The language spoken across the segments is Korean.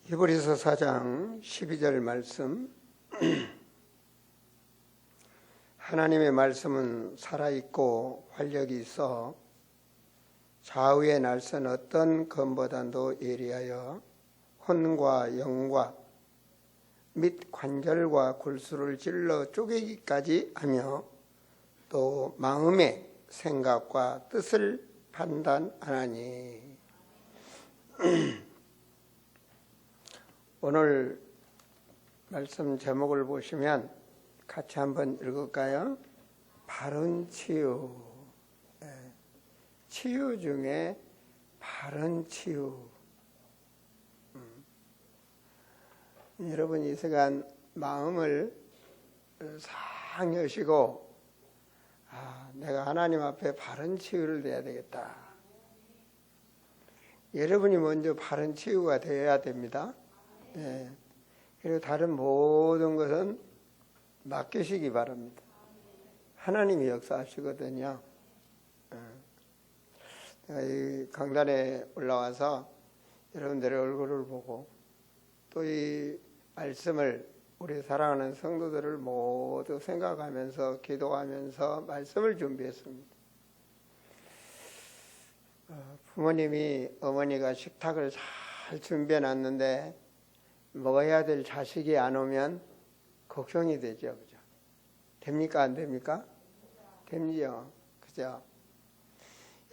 히브리서 4장 12절 말씀. 하나님의 말씀은 살아있고 활력이 있어 좌우의 날선 어떤 검보다도 예리하여 혼과 영과 및 관절과 골수를 찔러 쪼개기까지 하며 또 마음의 생각과 뜻을 판단하나니. 오늘 말씀 제목을 보시면 같이 한번 읽을까요? 바른 치유. 치유 중에 바른 치유. 여러분 이 시간 마음을 싹 여시고 내가 하나님 앞에 바른 치유를 내야 되겠다. 여러분이 먼저 바른 치유가 되어야 됩니다. 그리고 다른 모든 것은 맡기시기 바랍니다. 하나님이 역사하시거든요. 내가 이 강단에 올라와서 여러분들의 얼굴을 보고 또 이 말씀을 우리 사랑하는 성도들을 모두 생각하면서 기도하면서 말씀을 준비했습니다. 부모님이 어머니가 식탁을 잘 준비해 놨는데 먹어야 될 자식이 안 오면 걱정이 되죠. 그죠? 됩니까? 안 됩니까? 됩니요. 그죠?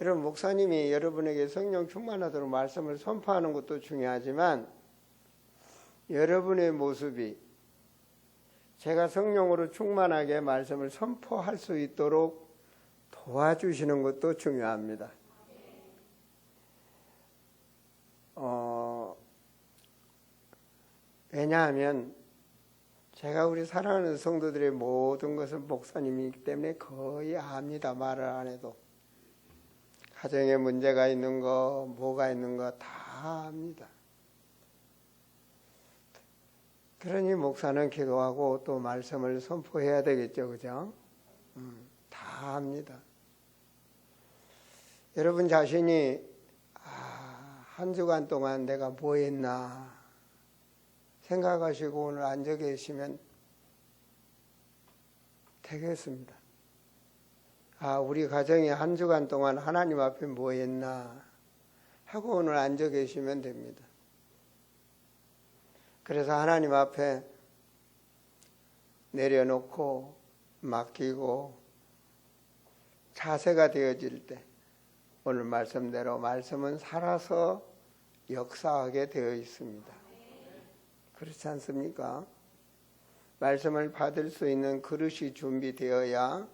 여러분, 목사님이 여러분에게 성령 충만하도록 말씀을 선포하는 것도 중요하지만 여러분의 모습이 제가 성령으로 충만하게 말씀을 선포할 수 있도록 도와주시는 것도 중요합니다. 왜냐하면 제가 우리 사랑하는 성도들의 모든 것을 목사님이기 때문에 거의 압니다. 말을 안 해도. 가정에 문제가 있는 거, 뭐가 있는 거 다 압니다. 그러니 목사는 기도하고 또 말씀을 선포해야 되겠죠. 그죠? 다 압니다. 여러분 자신이 한 주간 동안 내가 뭐 했나 생각하시고 오늘 앉아 계시면 되겠습니다. 우리 가정이 한 주간 동안 하나님 앞에 뭐 했나 하고 오늘 앉아 계시면 됩니다. 그래서 하나님 앞에 내려놓고 맡기고 자세가 되어질 때 오늘 말씀대로 말씀은 살아서 역사하게 되어 있습니다. 그렇지 않습니까? 말씀을 받을 수 있는 그릇이 준비되어야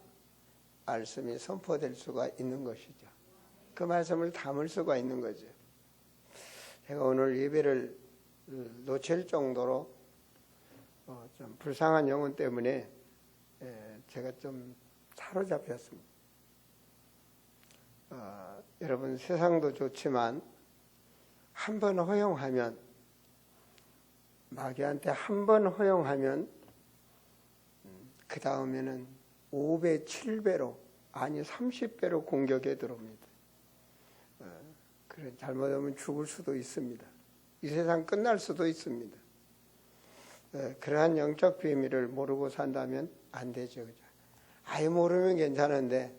말씀이 선포될 수가 있는 것이죠. 그 말씀을 담을 수가 있는 거죠. 제가 오늘 예배를 놓칠 정도로 좀 불쌍한 영혼 때문에 제가 좀 사로잡혔습니다. 여러분 세상도 좋지만 한 번 허용하면 마귀한테 한 번 허용하면 그 다음에는 5배, 7배로 아니 30배로 공격에 들어옵니다. 그래 잘못하면 죽을 수도 있습니다. 이 세상 끝날 수도 있습니다. 그러한 영적 비밀을 모르고 산다면 안 되죠. 그죠? 아예 모르면 괜찮은데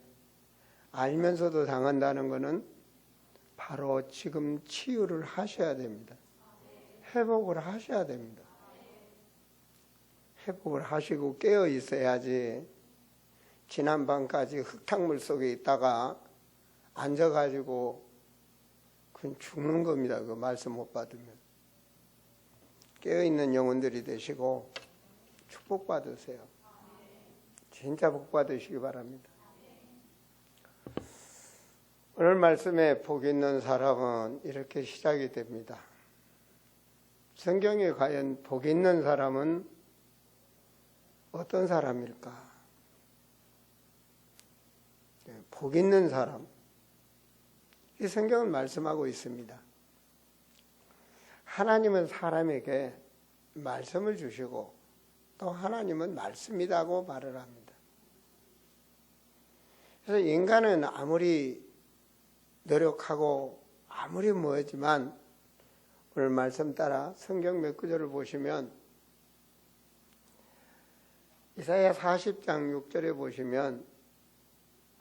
알면서도 당한다는 것은 바로 지금 치유를 하셔야 됩니다. 회복을 하셔야 됩니다. 회복을 하시고 깨어 있어야지 지난밤까지 흙탕물 속에 있다가 앉아가지고 그건 죽는 겁니다. 그 말씀 못 받으면. 깨어있는 영혼들이 되시고 축복 받으세요. 진짜 복 받으시기 바랍니다. 오늘 말씀에 복 있는 사람은 이렇게 시작이 됩니다. 성경에 과연 복 있는 사람은 어떤 사람일까? 복 있는 사람. 이 성경은 말씀하고 있습니다. 하나님은 사람에게 말씀을 주시고 또 하나님은 말씀이라고 말을 합니다. 그래서 인간은 아무리 노력하고 아무리 뭐지만 오늘 말씀 따라 성경 몇 구절을 보시면 이사야 40장 6절에 보시면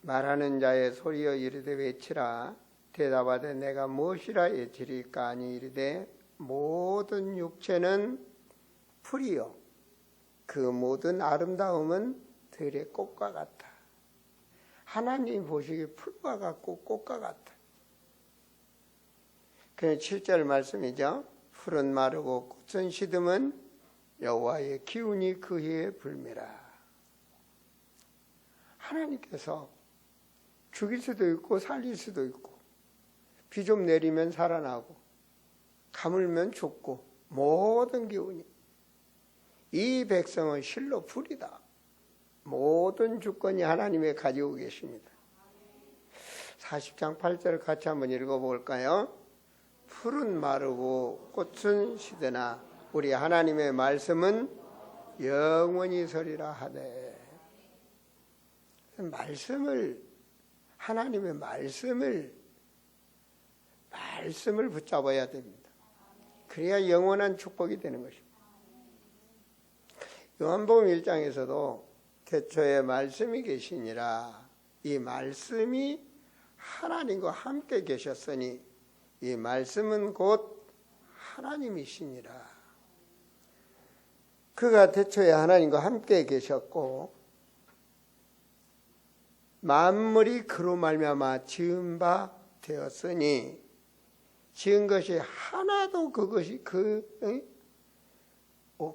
말하는 자의 소리여 이르되 외치라 대답하되 내가 무엇이라 외치리까 하니 이르되 모든 육체는 풀이요 그 모든 아름다움은 들의 꽃과 같다. 하나님 보시기에 풀과 같고 꽃과 같다. 그냥 7절 말씀이죠. 풀은 마르고 꽃은 시듬은 여호와의 기운이 그 해에 불미라. 하나님께서 죽일 수도 있고 살릴 수도 있고 비 좀 내리면 살아나고 가물면 죽고 모든 기운이 이 백성은 실로 풀이다. 모든 주권이 하나님이 가지고 계십니다. 40장 8절을 같이 한번 읽어볼까요? 풀은 마르고 꽃은 시드나 우리 하나님의 말씀은 영원히 서리라 하되. 하나님의 말씀을 붙잡아야 됩니다. 그래야 영원한 축복이 되는 것입니다. 요한복음 1장에서도 태초에 말씀이 계시니라. 이 말씀이 하나님과 함께 계셨으니 이 말씀은 곧 하나님이시니라. 그가 태초에 하나님과 함께 계셨고 만물이 그로 말미암아 지은 바 되었으니 지은 것이 하나도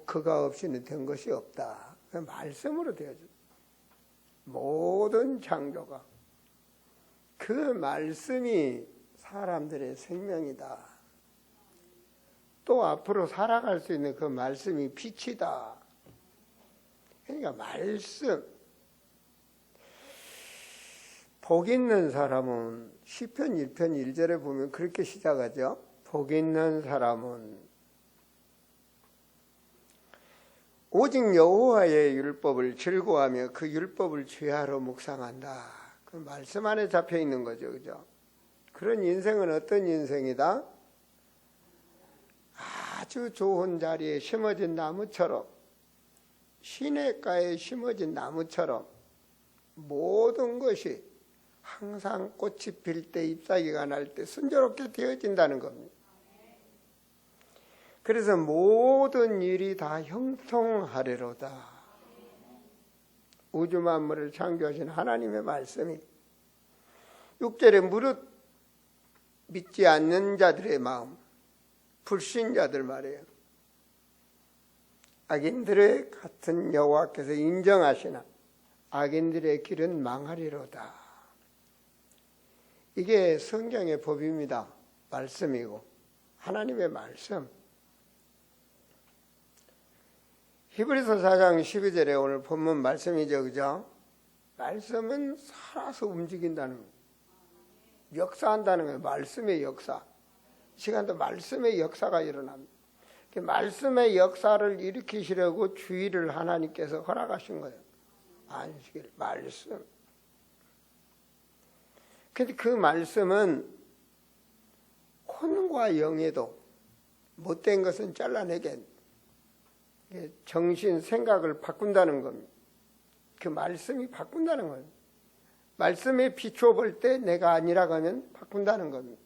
그가 없이는 된 것이 없다. 말씀으로 되어져. 모든 창조가 그 말씀이 사람들의 생명이다. 또 앞으로 살아갈 수 있는 그 말씀이 빛이다. 그러니까 말씀. 복 있는 사람은 시편 1편 1절에 보면 그렇게 시작하죠. 복 있는 사람은 오직 여호와의 율법을 즐거워하며 그 율법을 죄하러 묵상한다. 그 말씀 안에 잡혀 있는 거죠. 그죠? 그런 인생은 어떤 인생이다? 아주 좋은 자리에 심어진 나무처럼 시냇가에 심어진 나무처럼 모든 것이 항상 꽃이 필 때 잎사귀가 날 때 순조롭게 되어진다는 겁니다. 그래서 모든 일이 다 형통하리로다. 우주 만물을 창조하신 하나님의 말씀이 6절에 무릇 믿지 않는 자들의 마음, 불신자들 말이에요. 악인들의 같은 여호와께서 인정하시나 악인들의 길은 망하리로다. 이게 성경의 법입니다. 말씀이고 하나님의 말씀. 히브리서 4장 12절에 오늘 본문 말씀이죠. 그죠? 말씀은 살아서 움직인다는 거예요. 역사한다는 거예요. 말씀의 역사. 이 시간도 말씀의 역사가 일어납니다. 말씀의 역사를 일으키시려고 주의를 하나님께서 허락하신 거예요. 안식일, 말씀. 근데 그 말씀은 혼과 영에도 못된 것은 잘라내게 정신, 생각을 바꾼다는 겁니다. 그 말씀이 바꾼다는 거예요. 말씀에 비추어 볼 때 내가 아니라고 하면 바꾼다는 겁니다.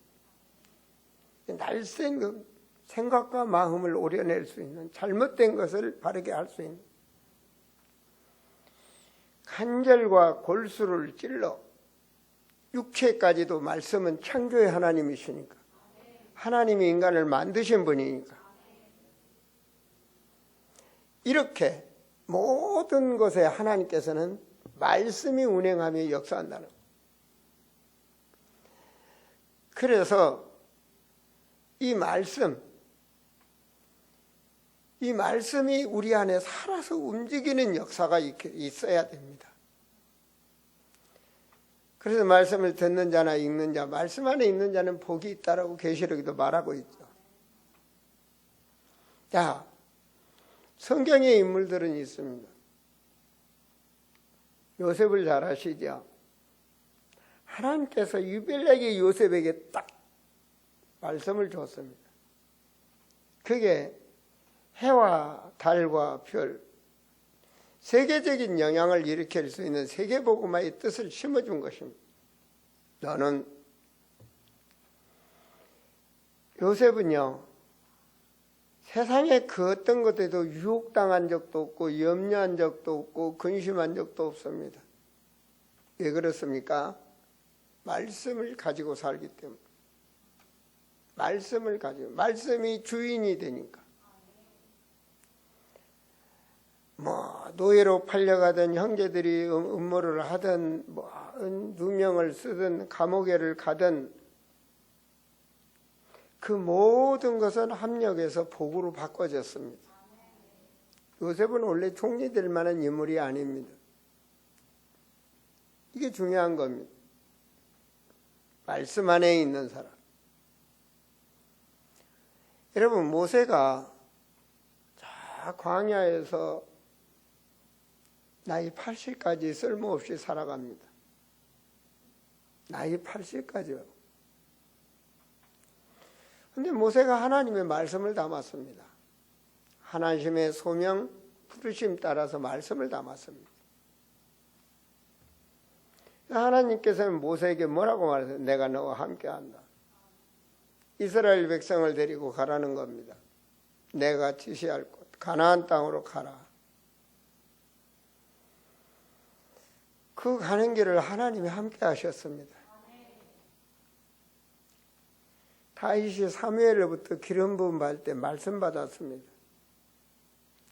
날쌘 생각과 마음을 오려낼 수 있는, 잘못된 것을 바르게 할 수 있는, 관절과 골수를 찔러 육체까지도 말씀은 창조의 하나님이시니까, 하나님이 인간을 만드신 분이니까 이렇게 모든 것에 하나님께서는 말씀이 운행하며 역사한다는 거예요. 그래서 이 말씀이 우리 안에 살아서 움직이는 역사가 있어야 됩니다. 그래서 말씀을 듣는 자나 읽는 자, 말씀 안에 있는 자는 복이 있다라고 계시록에도 말하고 있죠. 자, 성경의 인물들은 있습니다. 요셉을 잘 아시죠? 하나님께서 유벨에게 요셉에게 딱 말씀을 줬습니다. 그게 해와 달과 별, 세계적인 영향을 일으킬 수 있는 세계복음화의 뜻을 심어준 것입니다. 너는 요셉은요, 세상에 그 어떤 것에도 유혹당한 적도 없고 염려한 적도 없고 근심한 적도 없습니다. 왜 그렇습니까? 말씀을 가지고 살기 때문에. 말씀을 가지고, 말씀이 주인이 되니까. 노예로 팔려가던 형제들이 음모를 하든 누명을 쓰든 감옥에를 가든 그 모든 것은 합력해서 복으로 바꿔졌습니다. 요셉은 원래 총리될 만한 인물이 아닙니다. 이게 중요한 겁니다. 말씀 안에 있는 사람. 여러분, 모세가 광야에서 나이 80까지 쓸모없이 살아갑니다. 나이 80까지요. 근데 모세가 하나님의 말씀을 담았습니다. 하나님의 소명, 부르심 따라서 말씀을 담았습니다. 하나님께서는 모세에게 뭐라고 말했어요? 내가 너와 함께한다. 이스라엘 백성을 데리고 가라는 겁니다. 내가 지시할 곳, 가나안 땅으로 가라. 그 가는 길을 하나님이 함께 하셨습니다. 다윗이 사무엘로부터 기름 부음 받을 때 말씀 받았습니다.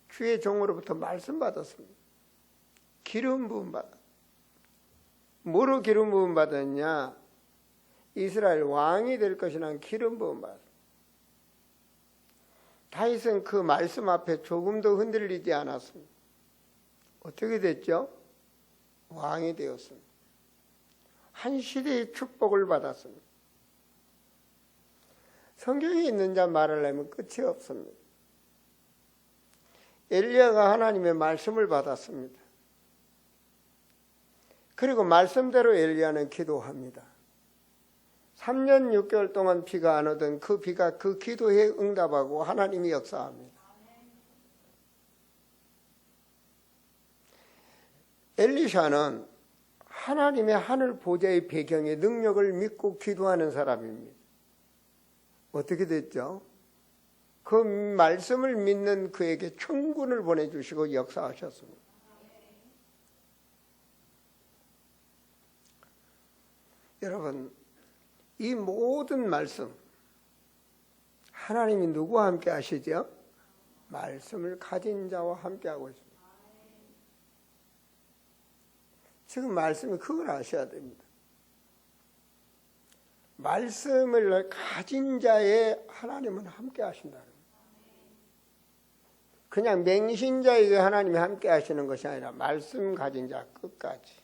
주의 종으로부터 말씀 받았습니다. 기름 부음 받았습니다. 뭐로 기름 부음 받았냐? 이스라엘 왕이 될 것이라는 기름 부음 받았습니다. 다윗은 그 말씀 앞에 조금도 흔들리지 않았습니다. 어떻게 됐죠? 왕이 되었습니다. 한 시대의 축복을 받았습니다. 성경에 있는 자 말하려면 끝이 없습니다. 엘리야가 하나님의 말씀을 받았습니다. 그리고 말씀대로 엘리야는 기도합니다. 3년 6개월 동안 비가 안 오던 그 비가 그 기도에 응답하고 하나님이 역사합니다. 엘리샤는 하나님의 하늘 보좌의 배경의 능력을 믿고 기도하는 사람입니다. 어떻게 됐죠? 그 말씀을 믿는 그에게 천군을 보내주시고 역사하셨습니다. 여러분, 이 모든 말씀, 하나님이 누구와 함께 하시죠? 말씀을 가진 자와 함께 하고 있습니다. 지금 말씀이 그걸 아셔야 됩니다. 말씀을 가진 자에 하나님은 함께 하신다는 거예요. 그냥 맹신자에게 하나님이 함께 하시는 것이 아니라 말씀 가진 자 끝까지.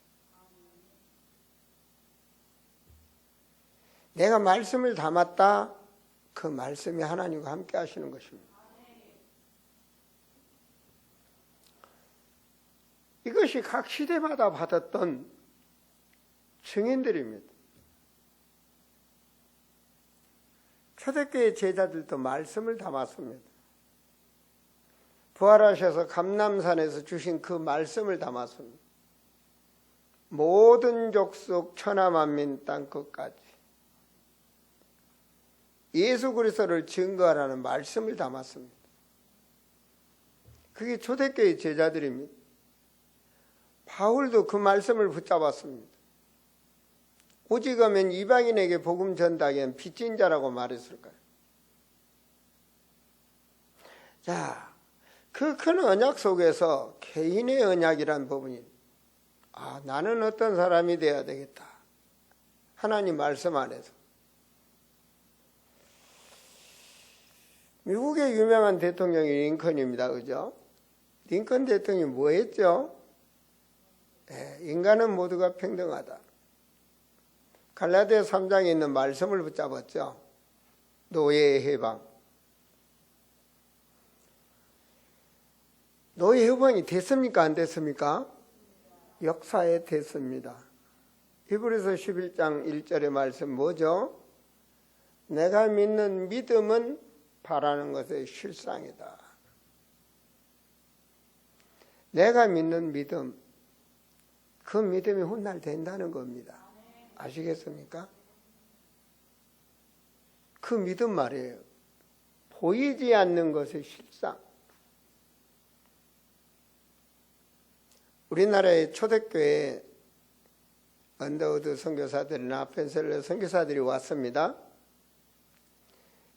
내가 말씀을 담았다. 그 말씀이 하나님과 함께 하시는 것입니다. 이것이 각 시대마다 받았던 증인들입니다. 초대교회 제자들도 말씀을 담았습니다. 부활하셔서 감람산에서 주신 그 말씀을 담았습니다. 모든 족속 천하만민 땅 끝까지 예수 그리스도를 증거하라는 말씀을 담았습니다. 그게 초대교회 제자들입니다. 바울도 그 말씀을 붙잡았습니다. 오직하면 이방인에게 복음 전하기엔 빚진 자라고 말했을 거예요. 자, 그 큰 언약 속에서 개인의 언약이란 부분이 나는 어떤 사람이 되어야 되겠다. 하나님 말씀 안에서. 미국의 유명한 대통령이 링컨입니다. 그죠? 링컨 대통령이 뭐 했죠? 인간은 모두가 평등하다. 갈라디아 3장에 있는 말씀을 붙잡았죠. 노예의 해방. 노예 해방이 됐습니까? 안 됐습니까? 역사에 됐습니다. 히브리서 11장 1절의 말씀 뭐죠? 내가 믿는 믿음은 바라는 것의 실상이다. 내가 믿는 믿음, 그 믿음이 훗날 된다는 겁니다. 아시겠습니까? 그 믿음 말이에요. 보이지 않는 것의 실상. 우리나라의 초대교회에 언더우드 선교사들이나 펜셀러 선교사들이 왔습니다.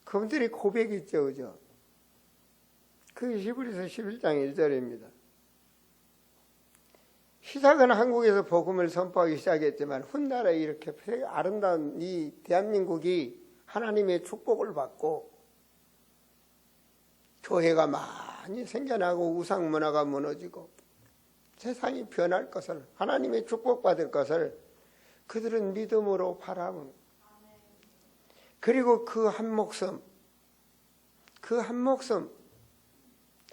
그분들이 고백이 있죠, 그죠? 그게 히브리서 11장 1절입니다. 시작은 한국에서 복음을 선포하기 시작했지만 훗날에 이렇게 아름다운 이 대한민국이 하나님의 축복을 받고 교회가 많이 생겨나고 우상 문화가 무너지고 세상이 변할 것을, 하나님의 축복받을 것을 그들은 믿음으로 바라보는, 그리고 그 한 목숨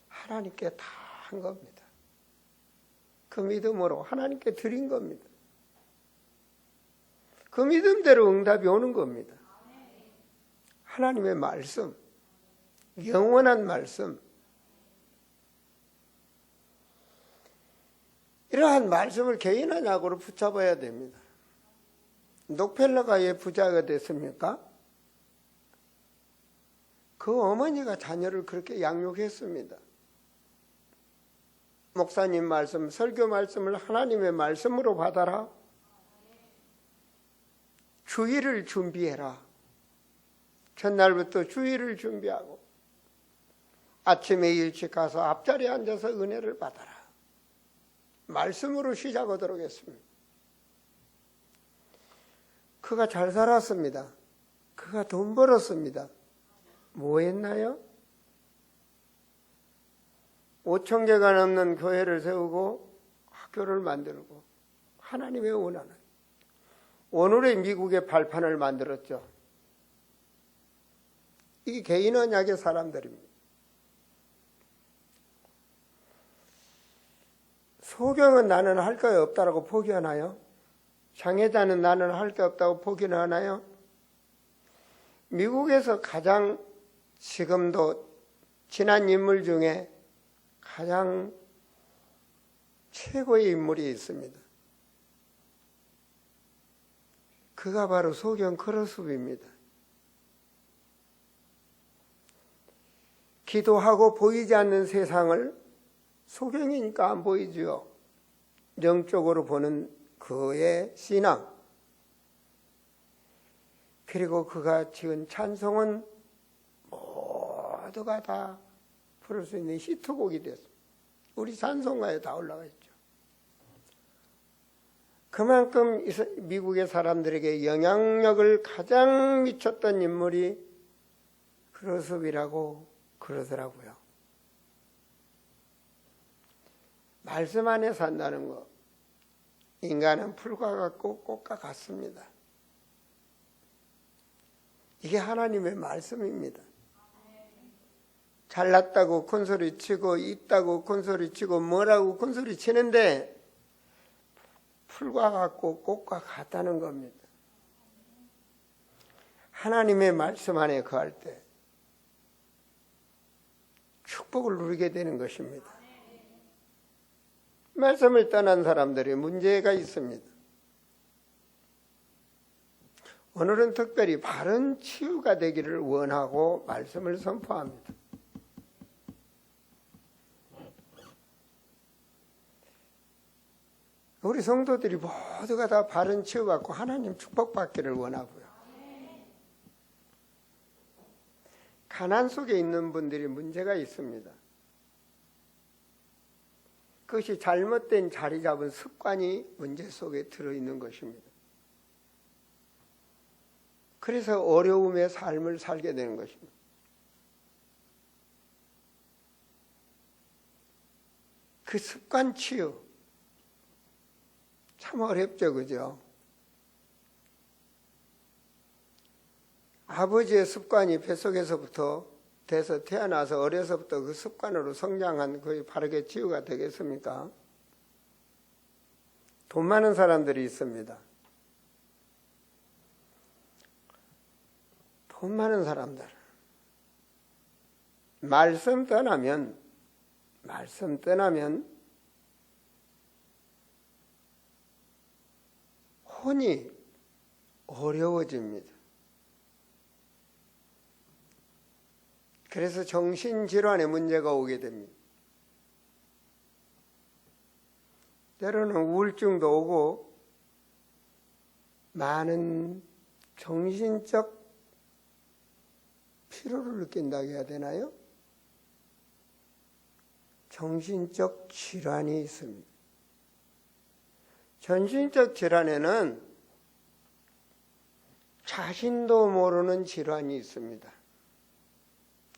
하나님께 다 한 겁니다. 그 믿음으로 하나님께 드린 겁니다. 그 믿음대로 응답이 오는 겁니다. 하나님의 말씀, 영원한 말씀, 이러한 말씀을 개인의 약으로 붙잡아야 됩니다. 록펠러가 왜 부자가 됐습니까? 그 어머니가 자녀를 그렇게 양육했습니다. 목사님 말씀, 설교 말씀을 하나님의 말씀으로 받아라. 주일을 준비해라. 첫날부터 주일을 준비하고 아침에 일찍 가서 앞자리에 앉아서 은혜를 받아라. 말씀으로 시작하도록 했습니다. 그가 잘 살았습니다. 그가 돈 벌었습니다. 뭐 했나요? 5,000개가 넘는 교회를 세우고 학교를 만들고 하나님의 원하는 오늘의 미국의 발판을 만들었죠. 이게 개인 언약의 사람들입니다. 소경은 나는 할 거 없다라고 포기하나요? 장애자는 나는 할 게 없다고 포기는 하나요? 미국에서 가장 지금도 지난 인물 중에 가장 최고의 인물이 있습니다. 그가 바로 소경 크로스비입니다. 기도하고 보이지 않는 세상을 소경이니까 안 보이지요. 영적으로 보는 그의 신앙, 그리고 그가 지은 찬송은 모두가 다 부를 수 있는 히트곡이 됐습니다. 우리 찬송가에 다 올라가 있죠. 그만큼 미국의 사람들에게 영향력을 가장 미쳤던 인물이 크로스비라고 그러더라고요. 말씀 안에 산다는 것, 인간은 풀과 같고 꽃과 같습니다. 이게 하나님의 말씀입니다. 잘났다고 콘소리 치고 있다고 콘소리 치고 뭐라고 콘소리 치는데 풀과 같고 꽃과 같다는 겁니다. 하나님의 말씀 안에 거할 때 축복을 누리게 되는 것입니다. 말씀을 떠난 사람들이 문제가 있습니다. 오늘은 특별히 바른 치유가 되기를 원하고 말씀을 선포합니다. 우리 성도들이 모두가 다 바른 치유받고 하나님 축복받기를 원하고요. 가난 속에 있는 분들이 문제가 있습니다. 그것이 잘못된 자리 잡은 습관이 문제 속에 들어있는 것입니다. 그래서 어려움의 삶을 살게 되는 것입니다. 그 습관 치유 참 어렵죠, 그죠? 아버지의 습관이 뱃속에서부터 돼서 태어나서 어려서부터 그 습관으로 성장한 그의 바르게 치유가 되겠습니까? 돈 많은 사람들이 있습니다. 돈 많은 사람들. 말씀 떠나면 혼이 어려워집니다. 그래서 정신질환의 문제가 오게 됩니다. 때로는 우울증도 오고 많은 정신적 피로를 느낀다고 해야 되나요? 정신적 질환이 있습니다. 정신적 질환에는 자신도 모르는 질환이 있습니다.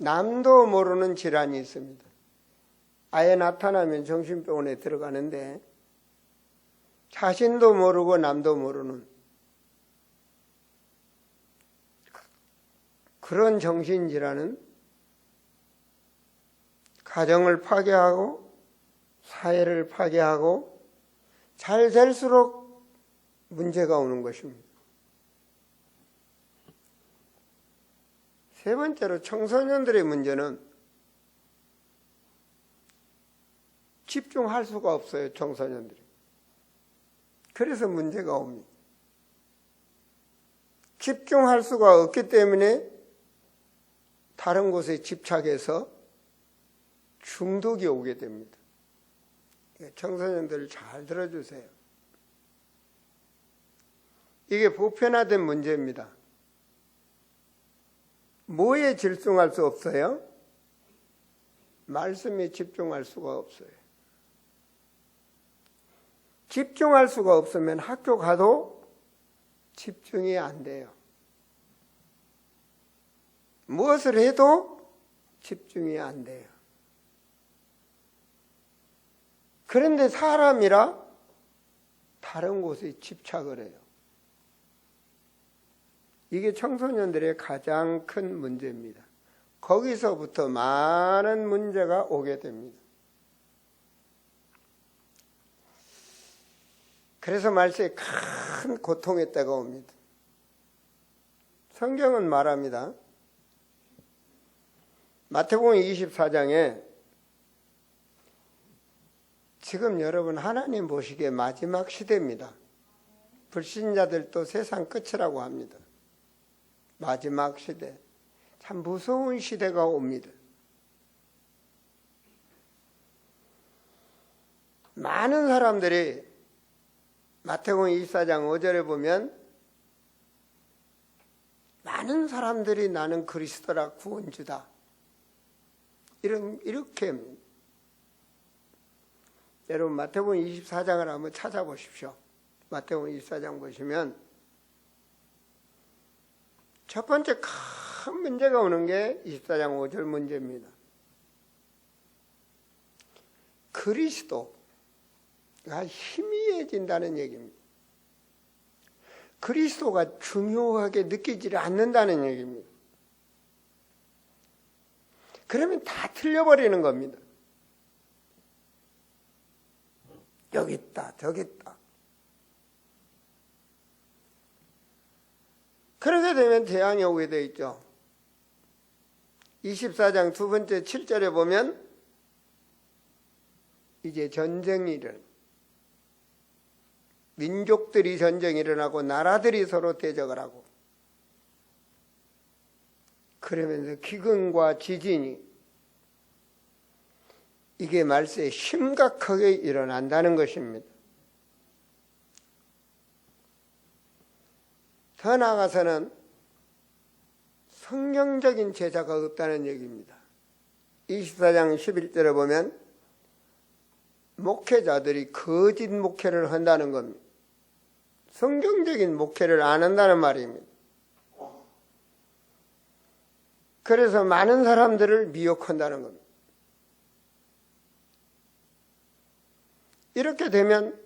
남도 모르는 질환이 있습니다. 아예 나타나면 정신병원에 들어가는데 자신도 모르고 남도 모르는 그런 정신질환은 가정을 파괴하고 사회를 파괴하고 잘 될수록 문제가 오는 것입니다. 세 번째로 청소년들의 문제는 집중할 수가 없어요. 청소년들이. 그래서 문제가 옵니다. 집중할 수가 없기 때문에 다른 곳에 집착해서 중독이 오게 됩니다. 청소년들 잘 들어주세요. 이게 보편화된 문제입니다. 뭐에 집중할 수 없어요? 말씀에 집중할 수가 없어요. 집중할 수가 없으면 학교 가도 집중이 안 돼요. 무엇을 해도 집중이 안 돼요. 그런데 사람이라 다른 곳에 집착을 해요. 이게 청소년들의 가장 큰 문제입니다. 거기서부터 많은 문제가 오게 됩니다. 그래서 말세에 큰 고통의 때가 옵니다. 성경은 말합니다. 마태복음 24장에 지금 여러분 하나님 보시기에 마지막 시대입니다. 불신자들도 세상 끝이라고 합니다. 마지막 시대. 참 무서운 시대가 옵니다. 많은 사람들이 마태복음 24장 5절에 보면 많은 사람들이 나는 그리스도라 구원주다. 이렇게 여러분 마태복음 24장을 한번 찾아보십시오. 마태복음 24장 보시면 첫 번째 큰 문제가 오는 게 24장 5절 문제입니다. 그리스도가 희미해진다는 얘기입니다. 그리스도가 중요하게 느끼지를 않는다는 얘기입니다. 그러면 다 틀려버리는 겁니다. 여기 있다, 저기 있다. 그렇게 되면 재앙이 오게 되어 있죠. 24장 두 번째 7절에 보면 이제 전쟁이 일어나. 민족들이 전쟁이 일어나고 나라들이 서로 대적을 하고 그러면서 기근과 지진이 이게 말세에 심각하게 일어난다는 것입니다. 더 나아가서는 성경적인 제자가 없다는 얘기입니다. 24장 11절에 보면 목회자들이 거짓 목회를 한다는 겁니다. 성경적인 목회를 안 한다는 말입니다. 그래서 많은 사람들을 미혹한다는 겁니다. 이렇게 되면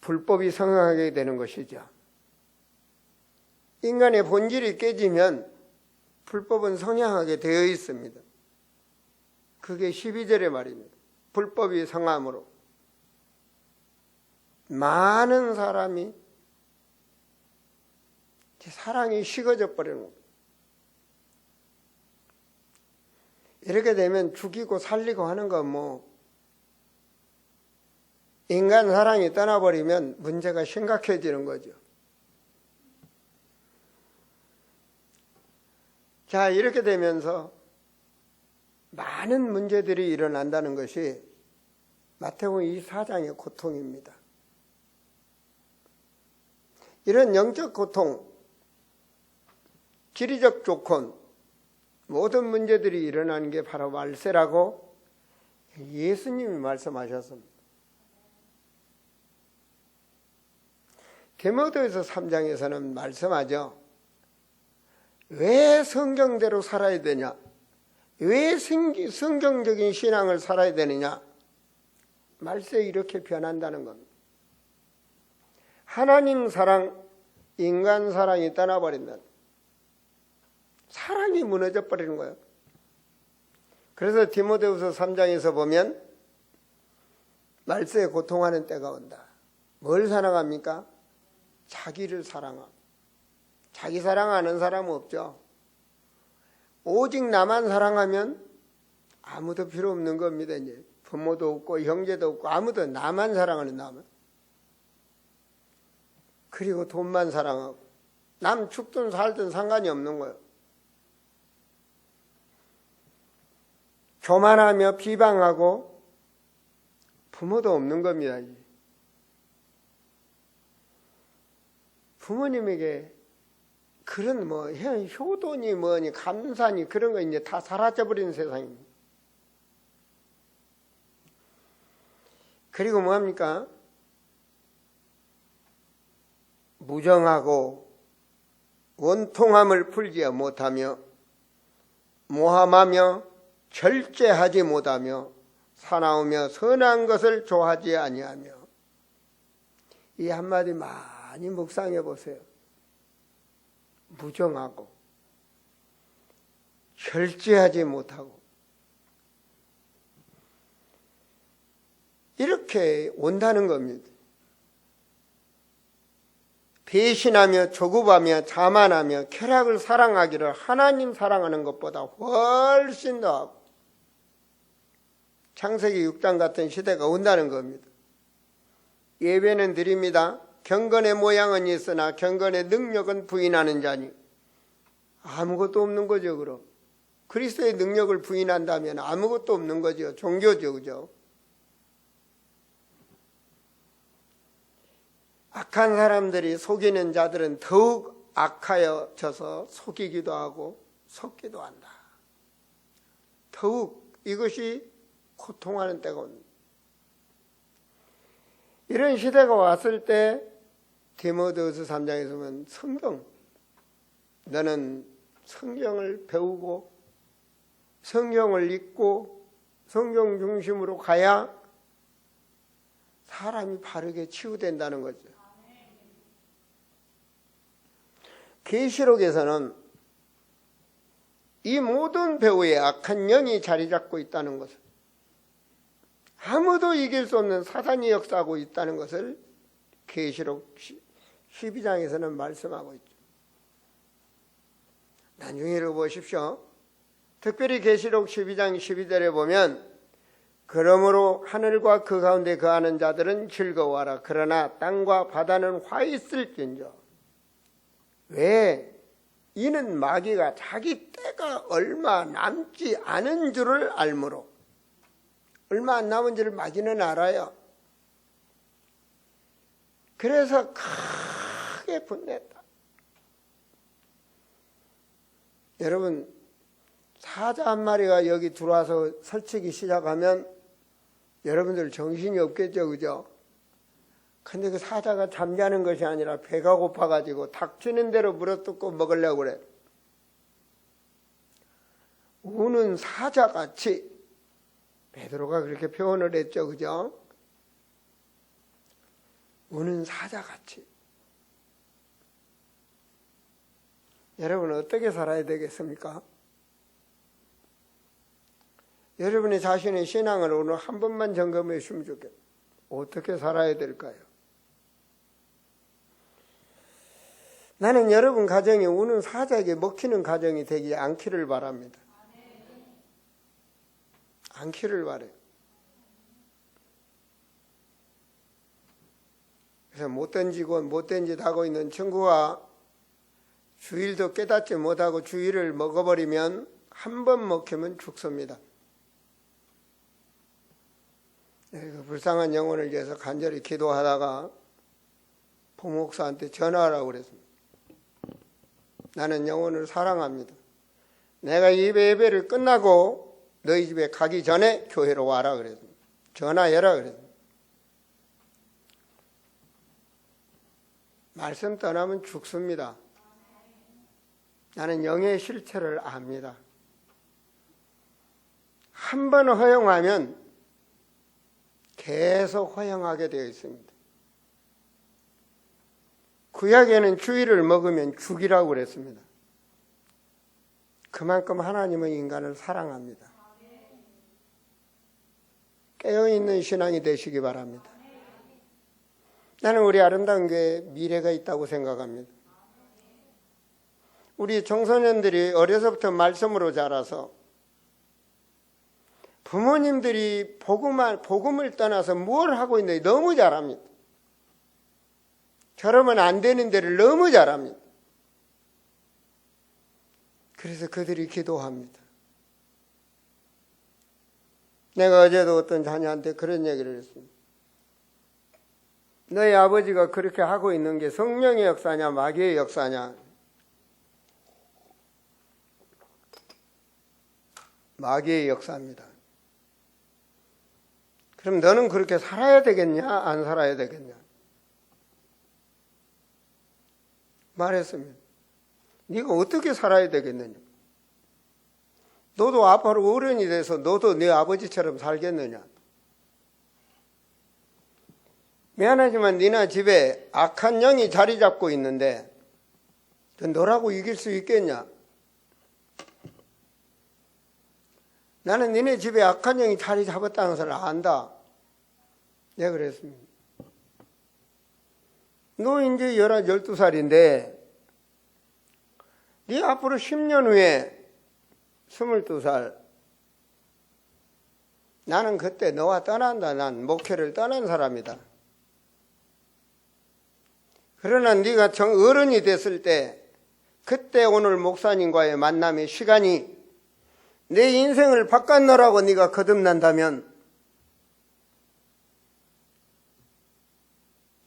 불법이 성행하게 되는 것이죠. 인간의 본질이 깨지면 불법은 성행하게 되어 있습니다. 그게 12절의 말입니다. 불법이 성함으로 많은 사람이 사랑이 식어져 버리는 겁니다. 이렇게 되면 죽이고 살리고 하는 건 뭐 인간 사랑이 떠나버리면 문제가 심각해지는 거죠. 자, 이렇게 되면서 많은 문제들이 일어난다는 것이 마태복음 24장의 고통입니다. 이런 영적 고통, 지리적 조건, 모든 문제들이 일어나는 게 바로 말세라고 예수님이 말씀하셨습니다. 디모데후서 3장에서는 말씀하죠. 왜 성경대로 살아야 되냐? 왜 성경적인 신앙을 살아야 되느냐? 말세 이렇게 변한다는 겁니다. 하나님 사랑, 인간 사랑이 떠나버린다. 사랑이 무너져 버리는 거예요. 그래서 디모데후서 3장에서 보면 말세에 고통하는 때가 온다. 뭘 사랑합니까? 자기를 사랑하고. 자기 사랑하는 사람은 없죠. 오직 나만 사랑하면 아무도 필요 없는 겁니다. 이제 부모도 없고 형제도 없고 아무도 나만 사랑하는 나만. 그리고 돈만 사랑하고 남 죽든 살든 상관이 없는 거예요. 교만하며 비방하고 부모도 없는 겁니다. 부모님에게 그런 뭐 효도니 뭐니 감사니 그런 거 이제 다 사라져버리는 세상입니다. 그리고 뭐합니까? 무정하고 원통함을 풀지 못하며 모함하며 절제하지 못하며 사나우며 선한 것을 좋아하지 아니하며. 이 한마디 많이 묵상해 보세요. 무정하고 절제하지 못하고 이렇게 온다는 겁니다. 배신하며 조급하며 자만하며 쾌락을 사랑하기를 하나님 사랑하는 것보다 훨씬 더하고 창세기 6장 같은 시대가 온다는 겁니다. 예배는 드립니다. 경건의 모양은 있으나 경건의 능력은 부인하는 자니. 아무것도 없는 거죠. 그럼 그리스도의 능력을 부인한다면 아무것도 없는 거죠. 종교죠. 그죠? 악한 사람들이 속이는 자들은 더욱 악하여져서 속이기도 하고 속기도 한다. 더욱 이것이 고통하는 때가 옵니다. 이런 시대가 왔을 때 디모데후서 3장에서 보면 너는 성경을 배우고 성경을 읽고 성경 중심으로 가야 사람이 바르게 치유된다는 거죠. 계시록에서는 이 모든 배후에 악한 영이 자리 잡고 있다는 것을, 아무도 이길 수 없는 사단이 역사하고 있다는 것을 계시록 12장에서는 말씀하고 있죠. 나중에 읽어보십시오. 특별히 계시록 12장 12절에 보면 그러므로 하늘과 그 가운데 거하는 자들은 즐거워하라. 그러나 땅과 바다는 화 있을진저. 왜? 이는 마귀가 자기 때가 얼마 남지 않은 줄을 알므로. 얼마 안 남은 줄을 마귀는 알아요. 그래서 크게 분냈다. 여러분, 사자 한 마리가 여기 들어와서 설치기 시작하면 여러분들 정신이 없겠죠, 그죠? 근데 그 사자가 잠자는 것이 아니라 배가 고파가지고 닥치는 대로 물어뜯고 먹으려고 그래. 우는 사자같이, 베드로가 그렇게 표현을 했죠, 그죠? 우는 사자같이. 여러분 어떻게 살아야 되겠습니까? 여러분의 자신의 신앙을 오늘 한 번만 점검해 주시면 좋겠어요. 어떻게 살아야 될까요? 나는 여러분 가정이 우는 사자에게 먹히는 가정이 되지 않기를 바랍니다. 않기를 바래요. 그래서 못된 짓고 못된 짓 하고 있는 친구가 주일도 깨닫지 못하고 주일을 먹어버리면 한 번 먹히면 죽습니다. 그 불쌍한 영혼을 위해서 간절히 기도하다가 부목사한테 전화하라고 그랬습니다. 나는 영혼을 사랑합니다. 내가 예배를 끝나고 너희 집에 가기 전에 교회로 와라 그랬습니다. 전화해라 그랬습니다. 말씀 떠나면 죽습니다. 나는 영의 실체를 압니다. 한 번 허용하면 계속 허용하게 되어 있습니다. 구약에는 주일을 먹으면 죽이라고 그랬습니다. 그만큼 하나님은 인간을 사랑합니다. 깨어있는 신앙이 되시기 바랍니다. 나는 우리 아름다운 교회에 미래가 있다고 생각합니다. 우리 청소년들이 어려서부터 말씀으로 자라서 부모님들이 복음을 떠나서 뭘 하고 있는지 너무 잘합니다. 저러면 안 되는 데를 너무 잘합니다. 그래서 그들이 기도합니다. 내가 어제도 어떤 자녀한테 그런 얘기를 했습니다. 너희 아버지가 그렇게 하고 있는 게 성령의 역사냐 마귀의 역사냐? 마귀의 역사입니다. 그럼 너는 그렇게 살아야 되겠냐? 안 살아야 되겠냐? 말했습니다. 네가 어떻게 살아야 되겠느냐? 너도 앞으로 어른이 돼서 너도 네 아버지처럼 살겠느냐? 미안하지만 니나 집에 악한 영이 자리 잡고 있는데 너라고 이길 수 있겠냐? 나는 니네 집에 악한 영이 자리 잡았다는 것을 안다. 내가 그랬습니다. 너 이제 11, 12살인데 네 앞으로 10년 후에 22살 나는 그때 너와 떠난다. 난 목회를 떠난 사람이다. 그러나 네가 어른이 됐을 때 그때 오늘 목사님과의 만남의 시간이 내 인생을 바꿔놓으라고 네가 거듭난다면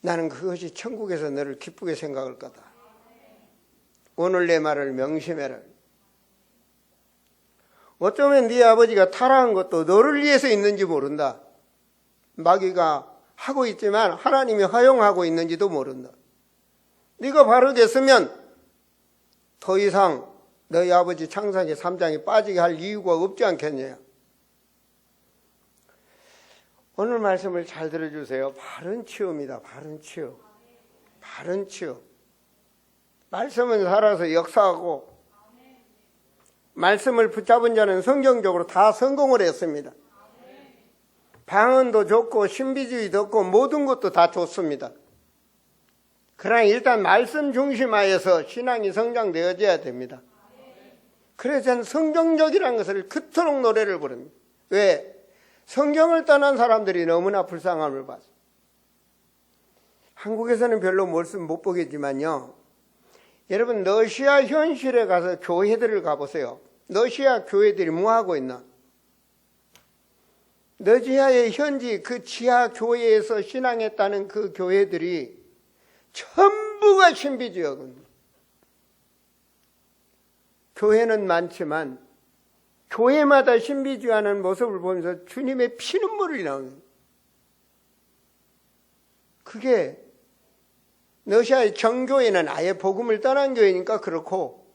나는 그것이 천국에서 너를 기쁘게 생각할 거다. 오늘 내 말을 명심해라. 어쩌면 네 아버지가 타락한 것도 너를 위해서 있는지 모른다. 마귀가 하고 있지만 하나님이 허용하고 있는지도 모른다. 네가 바르게 쓰면 더 이상 너희 아버지 창세기 3장에 빠지게 할 이유가 없지 않겠냐. 오늘 말씀을 잘 들어주세요. 바른 치유입니다. 바른 치유. 바른 치유. 말씀은 살아서 역사하고 말씀을 붙잡은 자는 성경적으로 다 성공을 했습니다. 방언도 좋고 신비주의도 좋고 모든 것도 다 좋습니다. 그러나 일단 말씀 중심하여서 신앙이 성장되어져야 됩니다. 그래서 저는 성경적이라는 것을 그토록 노래를 부릅니다. 왜? 성경을 떠난 사람들이 너무나 불쌍함을 봐서. 한국에서는 별로 말씀 못 보겠지만요. 여러분 러시아 현실에 가서 교회들을 가보세요. 러시아 교회들이 뭐 하고 있나? 러시아의 현지 그 지하 교회에서 신앙했다는 그 교회들이 전부가 신비주의거든요. 교회는 많지만 교회마다 신비주의하는 모습을 보면서 주님의 피눈물이 나오는 그게 러시아의 정교회는 아예 복음을 떠난 교회니까 그렇고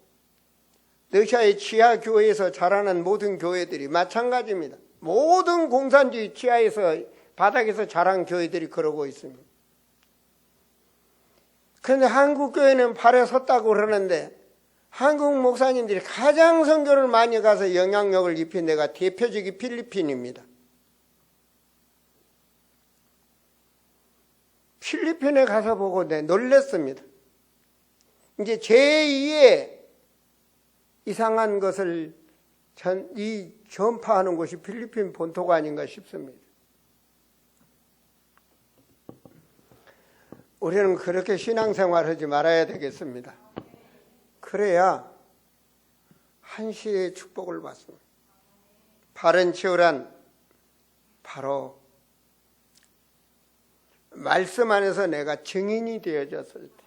러시아의 지하 교회에서 자라는 모든 교회들이 마찬가지입니다. 모든 공산주의 지하에서 바닥에서 자란 교회들이 그러고 있습니다. 그런데 한국 교회는 발에 섰다고 그러는데 한국 목사님들이 가장 선교를 많이 가서 영향력을 입힌 데가 대표적이 필리핀입니다. 필리핀에 가서 보고 놀랐습니다. 이제 제2의 이상한 것을 이 전파하는 곳이 필리핀 본토가 아닌가 싶습니다. 우리는 그렇게 신앙생활하지 말아야 되겠습니다. 그래야 한 시대의 축복을 받습니다. 바른 치유란 바로 말씀 안에서 내가 증인이 되어졌을 때,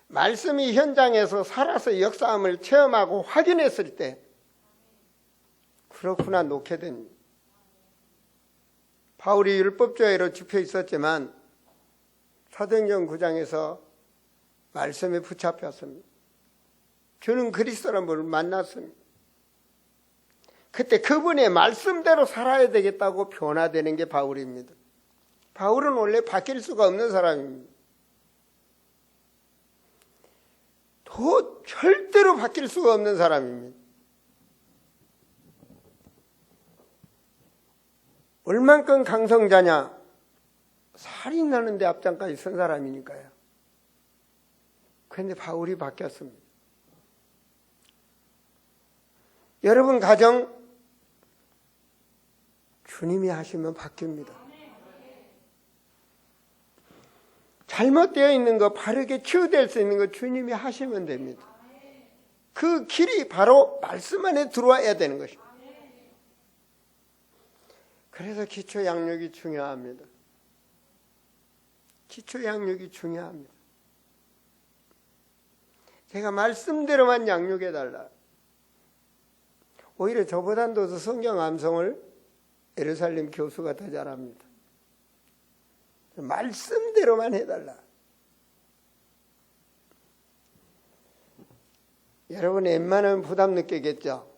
말씀이 현장에서 살아서 역사함을 체험하고 확인했을 때, 그렇구나 놓게 됩니다. 바울이 율법주의로 집혀 있었지만 사도행전 9장에서 말씀에 붙잡혔습니다. 저는 그리스도를 만났습니다. 그때 그분의 말씀대로 살아야 되겠다고 변화되는 게 바울입니다. 바울은 원래 바뀔 수가 없는 사람입니다. 절대로 바뀔 수가 없는 사람입니다. 얼만큼 강성자냐? 살인하는데 앞장까지 선 사람이니까요. 그런데 바울이 바뀌었습니다. 여러분 가정 주님이 하시면 바뀝니다. 잘못되어 있는 거 바르게 치유될 수 있는 거 주님이 하시면 됩니다. 그 길이 바로 말씀 안에 들어와야 되는 것입니다. 그래서 기초 양육이 중요합니다. 기초 양육이 중요합니다. 제가 말씀대로만 양육해달라. 오히려 저보다도 더 성경 암송을 예루살렘 교수가 더 잘합니다. 말씀대로만 해달라. 여러분이 웬만하면 부담 느끼겠죠?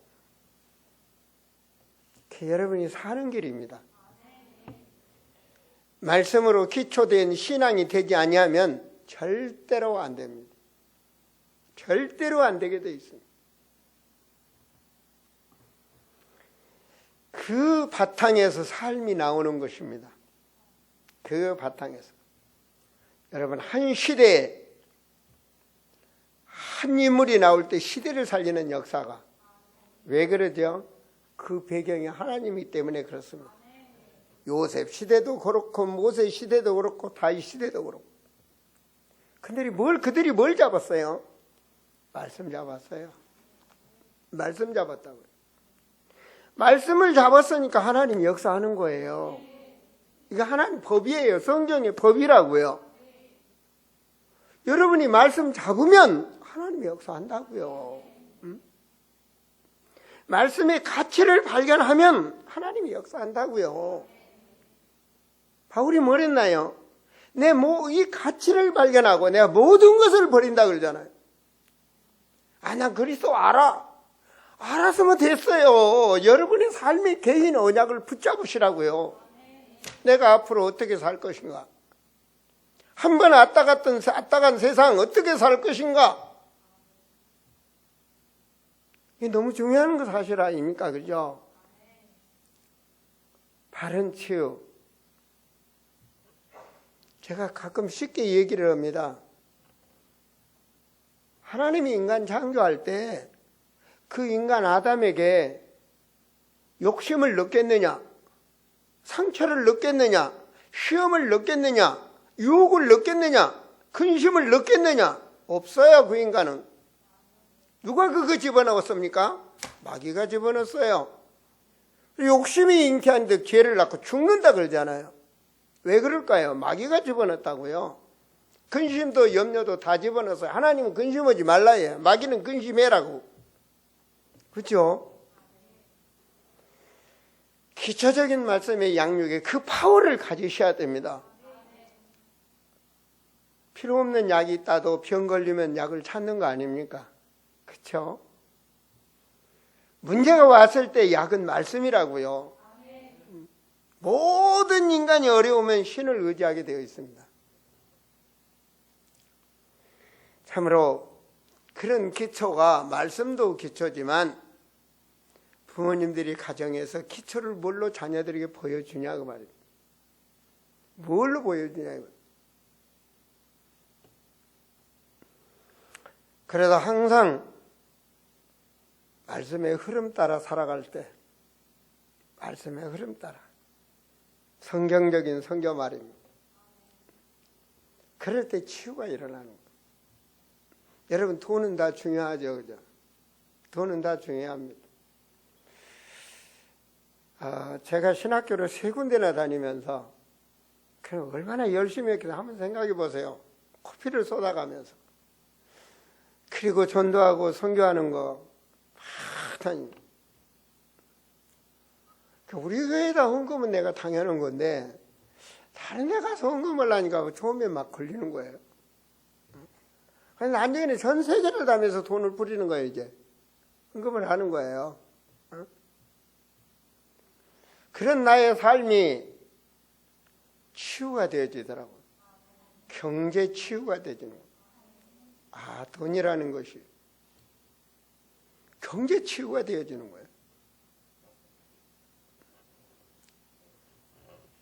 여러분이 사는 길입니다. 말씀으로 기초된 신앙이 되지 아니하면 절대로 안 됩니다. 절대로 안 되게 돼 있습니다. 그 바탕에서 삶이 나오는 것입니다. 그 바탕에서. 여러분, 한 시대에 한 인물이 나올 때 시대를 살리는 역사가 왜 그러죠? 그 배경이 하나님이기 때문에 그렇습니다. 요셉 시대도 그렇고 모세 시대도 그렇고 다윗 시대도 그렇고. 그들이 뭘 잡았어요? 말씀 잡았어요. 말씀 잡았다고요. 말씀을 잡았으니까 하나님 역사하는 거예요. 이게 하나님 법이에요. 성경의 법이라고요. 여러분이 말씀 잡으면 하나님이 역사한다고요. 말씀의 가치를 발견하면 하나님이 역사한다고요. 바울이 뭘 했나요? 이 가치를 발견하고 내가 모든 것을 버린다 그러잖아요. 난 그리스도 알았으면 됐어요. 여러분의 삶의 개인 언약을 붙잡으시라고요. 내가 앞으로 어떻게 살 것인가? 한번 왔다 간 세상 어떻게 살 것인가? 이게 너무 중요한 거 사실 아닙니까? 그죠? 바른 치유. 제가 가끔 쉽게 얘기를 합니다. 하나님이 인간 창조할 때 그 인간 아담에게 욕심을 넣겠느냐, 상처를 넣겠느냐, 시험을 넣겠느냐, 유혹을 넣겠느냐, 근심을 넣겠느냐? 없어요. 그 인간은. 누가 그거 집어넣었습니까? 마귀가 집어넣었어요. 욕심이 잉태한데 죄를 낳고 죽는다 그러잖아요. 왜 그럴까요? 마귀가 집어넣었다고요. 근심도 염려도 다 집어넣었어요. 하나님은 근심하지 말라 해요. 마귀는 근심해라고. 그렇죠? 기초적인 말씀의 양육에 그 파워를 가지셔야 됩니다. 필요 없는 약이 있다도 병 걸리면 약을 찾는 거 아닙니까? 그렇죠? 문제가 왔을 때 약은 말씀이라고요. 모든 인간이 어려우면 신을 의지하게 되어 있습니다. 참으로 그런 기초가 말씀도 기초지만 부모님들이 가정에서 기초를 뭘로 자녀들에게 보여주냐고 말입니다. 뭘로 보여주냐고. 그래서 항상 말씀의 흐름 따라 살아갈 때, 말씀의 흐름 따라 성경적인 성경 말입니다. 그럴 때 치유가 일어나는 거예요. 여러분, 돈은 다 중요하죠, 그죠? 돈은 다 중요합니다. 제가 신학교를 3군데나 다니면서 그럼 얼마나 열심히 했겠다 한번 생각해 보세요. 코피를 쏟아가면서. 그리고 전도하고 선교하는 거 막 우리 교회에다 헌금은 내가 당연한 건데 다른 데 가서 헌금을 하니까 처음에 막 걸리는 거예요. 그래서 나중에는 전 세계를 다니면서 돈을 뿌리는 거예요. 이제 헌금을 하는 거예요. 그런 나의 삶이 치유가 되어지더라고요. 경제 치유가 되어지는 거예요. 돈이라는 것이 경제 치유가 되어지는 거예요.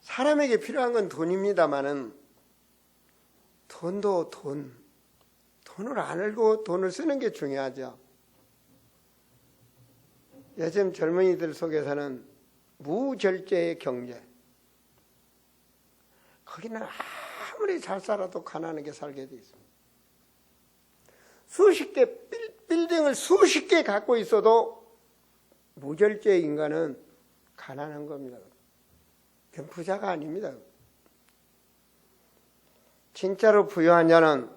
사람에게 필요한 건 돈입니다마는 돈도 돈을 안 알고 돈을 쓰는 게 중요하죠. 요즘 젊은이들 속에서는 무절제의 경제, 거기는 아무리 잘 살아도 가난하게 살게 돼 있습니다. 수십 개 빌딩을 수십 개 갖고 있어도 무절제 인간은 가난한 겁니다. 그건 부자가 아닙니다. 진짜로 부유한 자는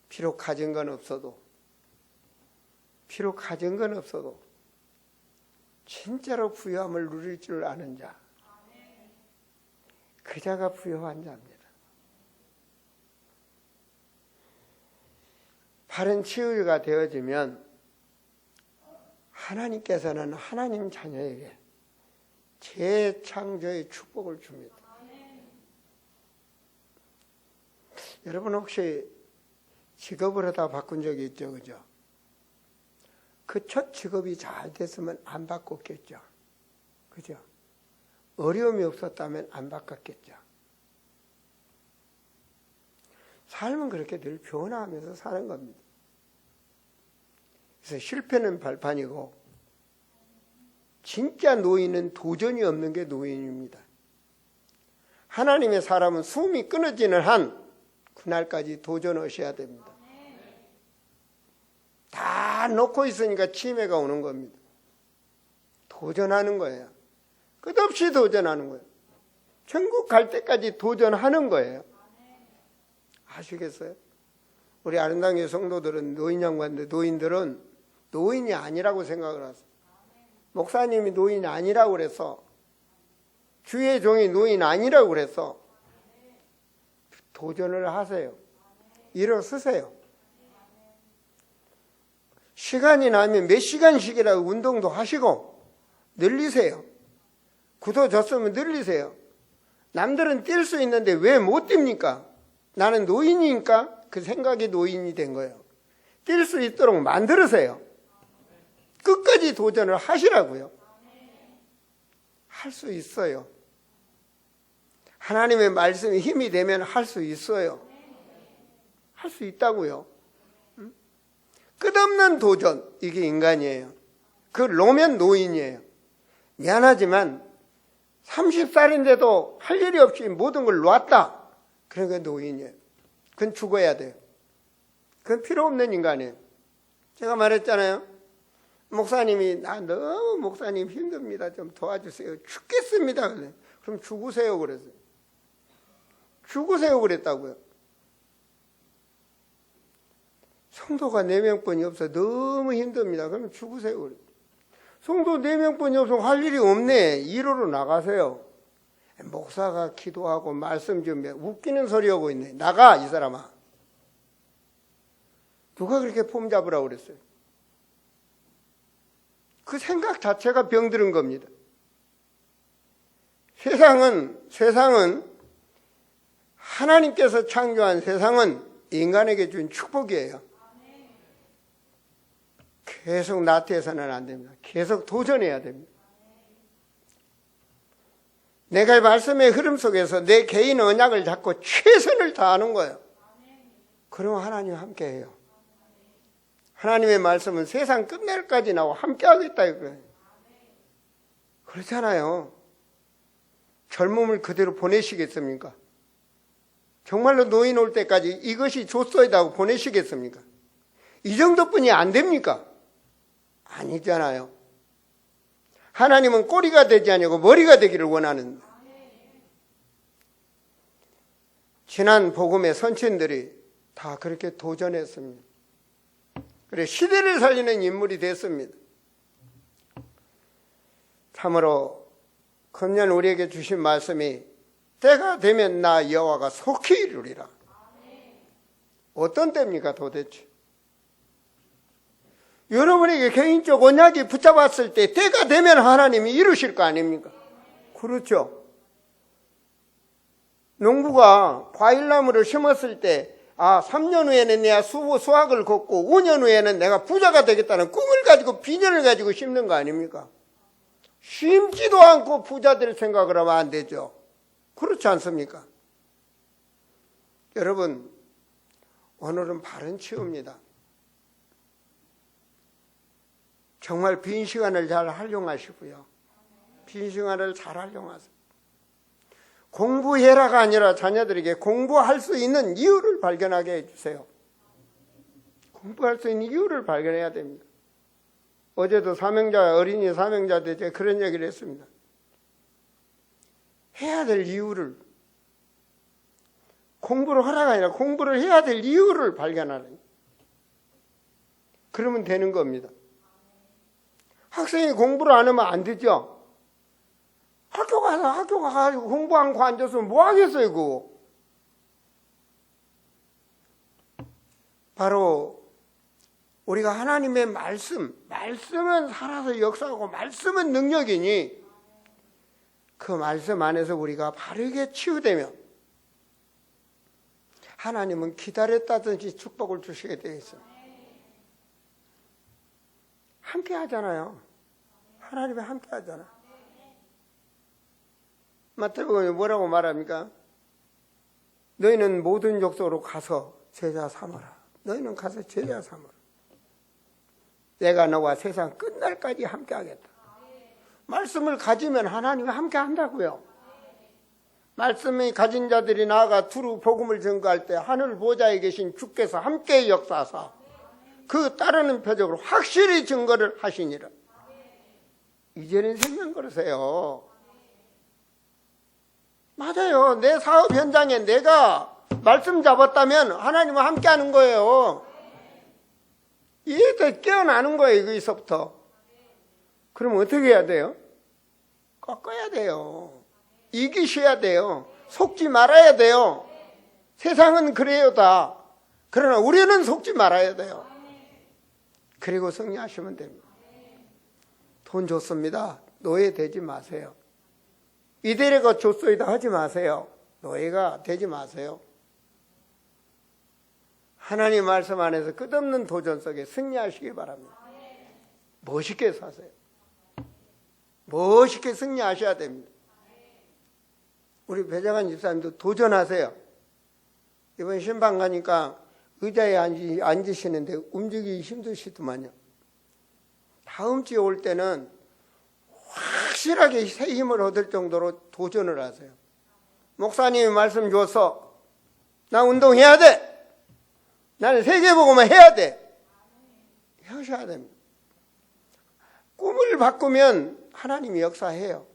비록 가진 건 없어도 진짜로 부유함을 누릴 줄 아는 자, 그 자가 부유한 자입니다. 바른 치유가 되어지면 하나님께서는 하나님 자녀에게 재창조의 축복을 줍니다. 여러분 혹시 직업을 하다 바꾼 적이 있죠, 그죠? 그 첫 직업이 잘 됐으면 안 바꿨겠죠, 그죠? 어려움이 없었다면 안 바꿨겠죠. 삶은 그렇게 늘 변화하면서 사는 겁니다. 그래서 실패는 발판이고 진짜 노인은 도전이 없는 게 노인입니다. 하나님의 사람은 숨이 끊어지는 한 그날까지 도전하셔야 됩니다. 다 놓고 있으니까 치매가 오는 겁니다. 도전하는 거예요. 끝없이 도전하는 거예요. 천국 갈 때까지 도전하는 거예요. 아시겠어요? 우리 아름다운 교회 성도들은 노인 양반들, 노인들은 노인이 아니라고 생각을 하세요. 목사님이 노인이 아니라고 그래서, 주의 종이 노인 아니라고 그래서 도전을 하세요. 일어서세요. 시간이 나면 몇 시간씩이라도 운동도 하시고 늘리세요. 구도 졌으면 늘리세요. 남들은 뛸 수 있는데 왜 못 뜁니까? 나는 노인이니까 그 생각이 노인이 된 거예요. 뛸 수 있도록 만들으세요. 끝까지 도전을 하시라고요. 할 수 있어요. 하나님의 말씀이 힘이 되면 할 수 있어요. 할 수 있다고요. 끝없는 도전, 이게 인간이에요. 그러면 노인이에요. 미안하지만 30살인데도 할 일이 없이 모든 걸 놨다. 그러니까 노인이에요. 그건 죽어야 돼요. 그건 필요 없는 인간이에요. 제가 말했잖아요. 목사님이 너무 목사님 힘듭니다. 좀 도와주세요. 죽겠습니다. 그럼 죽으세요 그랬어요. 죽으세요 그랬다고요. 성도가 4명뿐이 없어 너무 힘듭니다. 그럼 죽으세요 그랬어요. 성도 4명뿐이 없어 할 일이 없네. 1호로 나가세요. 목사가 기도하고 말씀 좀 웃기는 소리 하고 있네. 나가 이 사람아. 누가 그렇게 폼 잡으라고 그랬어요? 그 생각 자체가 병들은 겁니다. 세상은 하나님께서 창조한 세상은 인간에게 준 축복이에요. 계속 나태해서는 안 됩니다. 계속 도전해야 됩니다. 내가 말씀의 흐름 속에서 내 개인 언약을 잡고 최선을 다하는 거예요. 그러면 하나님 함께해요. 하나님의 말씀은 세상 끝날까지 나와 함께 하겠다 이거예요. 그렇잖아요. 젊음을 그대로 보내시겠습니까? 정말로 노인 올 때까지 이것이 줬어야 하고 보내시겠습니까? 이 정도뿐이 안 됩니까? 아니잖아요. 하나님은 꼬리가 되지 아니고 머리가 되기를 원하는. 지난 복음의 선천들이 다 그렇게 도전했습니다. 그래 시대를 살리는 인물이 됐습니다. 참으로 금년 우리에게 주신 말씀이 때가 되면 나 여호와가 속히 이루리라. 어떤 때입니까 도대체? 여러분에게 개인적 언약이 붙잡았을 때 때가 되면 하나님이 이루실 거 아닙니까? 그렇죠. 농부가 과일나무를 심었을 때 3년 후에는 내가 수확을 걷고 5년 후에는 내가 부자가 되겠다는 꿈을 가지고 비전을 가지고 심는 거 아닙니까? 심지도 않고 부자 될 생각을 하면 안 되죠. 그렇지 않습니까? 여러분, 오늘은 바른 치유입니다. 정말 빈 시간을 잘 활용하시고요. 빈 시간을 잘 활용하세요. 공부해라가 아니라 자녀들에게 공부할 수 있는 이유를 발견하게 해주세요. 공부할 수 있는 이유를 발견해야 됩니다. 어제도 어린이 사명자들에게 그런 얘기를 했습니다. 해야 될 이유를, 공부를 하라가 아니라 공부를 해야 될 이유를 발견하는. 그러면 되는 겁니다. 학생이 공부를 안 하면 안 되죠. 학교 가가지고 공부 않고 앉았으면 뭐 하겠어요, 그거. 바로 우리가 하나님의 말씀은 살아서 역사하고 말씀은 능력이니 그 말씀 안에서 우리가 바르게 치유되면 하나님은 기다렸다든지 축복을 주시게 되어 있어요. 함께 하잖아요. 하나님이 함께 하잖아요. 마태복음에 뭐라고 말합니까? 너희는 모든 족속으로 가서 제자 삼아라. 너희는 가서 제자 삼아라. 내가 너와 세상 끝날까지 함께 하겠다. 말씀을 가지면 하나님이 함께 한다고요. 말씀이 가진 자들이 나아가 두루 복음을 전가할 때 하늘 보좌에 계신 주께서 함께 역사하사 그 따르는 표적으로 확실히 증거를 하시니라. 이제는 생명 걸으세요. 맞아요. 내 사업 현장에 내가 말씀 잡았다면 하나님은 함께 하는 거예요. 이게 깨어나는 거예요. 여기서부터. 그럼 어떻게 해야 돼요? 꺾어야 돼요. 이기셔야 돼요. 속지 말아야 돼요. 세상은 그래요 다. 그러나 우리는 속지 말아야 돼요. 그리고 승리하시면 됩니다. 돈 줬습니다. 노예 되지 마세요. 이대래가 줬소이다 하지 마세요. 노예가 되지 마세요. 하나님 말씀 안에서 끝없는 도전 속에 승리하시기 바랍니다. 멋있게 사세요. 멋있게 승리하셔야 됩니다. 우리 배정환 집사님도 도전하세요. 이번 신방 가니까 의자에 앉으시는데 움직이기 힘드시더만요. 다음 주에 올 때는 확실하게 새 힘을 얻을 정도로 도전을 하세요. 목사님이 말씀 줘서 나 운동해야 돼. 나는 세계복음을 해야 돼. 하셔야 됩니다. 꿈을 바꾸면 하나님이 역사해요.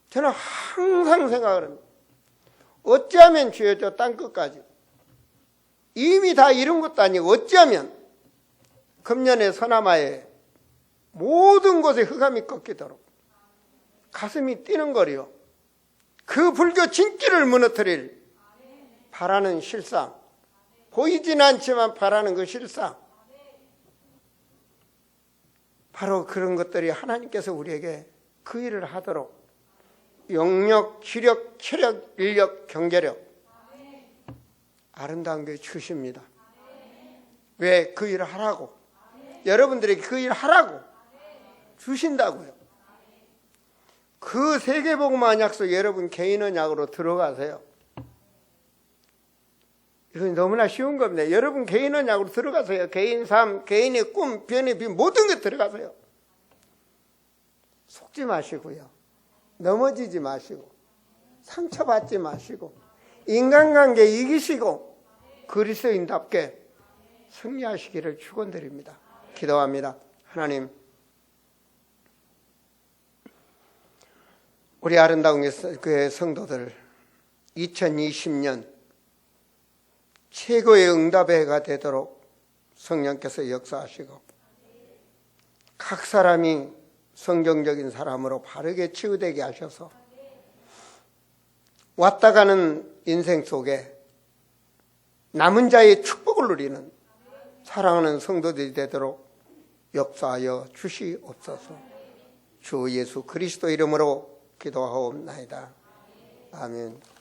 저는 항상 생각을 합니다. 어찌하면 주여져 땅끝까지. 이미 다 이룬 것도 아니고 어찌하면 금년의 서남아에 모든 곳에 흑암이 꺾이도록 가슴이 뛰는 거리요. 그 불교 진기를 무너뜨릴 바라는 실상. 보이진 않지만 바라는 그 실상. 바로 그런 것들이 하나님께서 우리에게 그 일을 하도록 영력, 기력, 체력, 인력, 경제력 아름다운 게 주십니다. 왜? 그 일을 하라고. 여러분들에게 그 일을 하라고 주신다고요. 그 세계복음한 약속 여러분 개인 언약으로 들어가세요. 이건 너무나 쉬운 겁니다. 여러분 개인 언약으로 들어가세요. 개인 삶, 개인의 꿈, 변의 비 모든 게 들어가세요. 속지 마시고요. 넘어지지 마시고 상처받지 마시고 인간관계 이기시고 그리스도인답게 승리하시기를 축원드립니다. 기도합니다. 하나님, 우리 아름다운 교회 성도들 2020년 최고의 응답의 해가 되도록 성령께서 역사하시고 각 사람이 성경적인 사람으로 바르게 치유되게 하셔서 왔다 가는 인생 속에 남은 자의 축복을 누리는 사랑하는 성도들이 되도록 역사하여 주시옵소서. 주 예수 그리스도 이름으로 기도하옵나이다. 아멘.